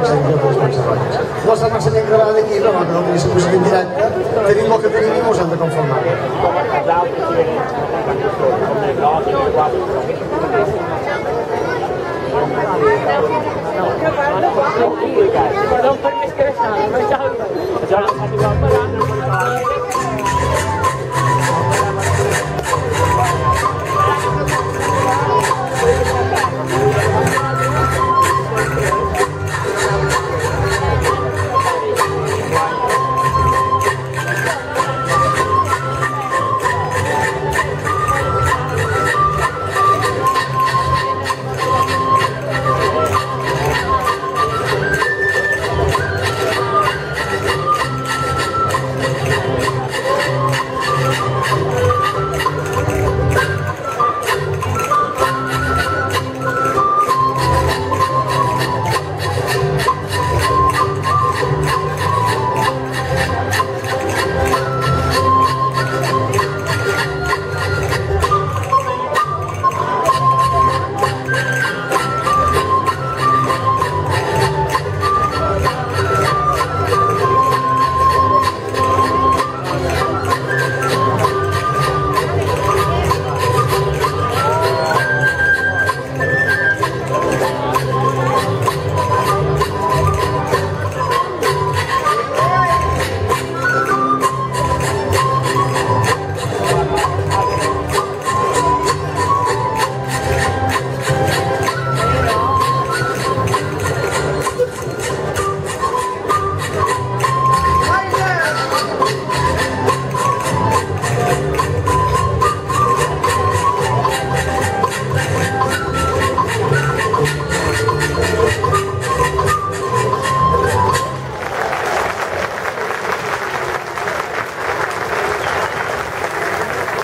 seguir les conseqüències. No està massa ben gravada aquí, però no tenim la música en directe, tenim el que tenim i ens hem de conformar. Perdó per més creixant, però ja ho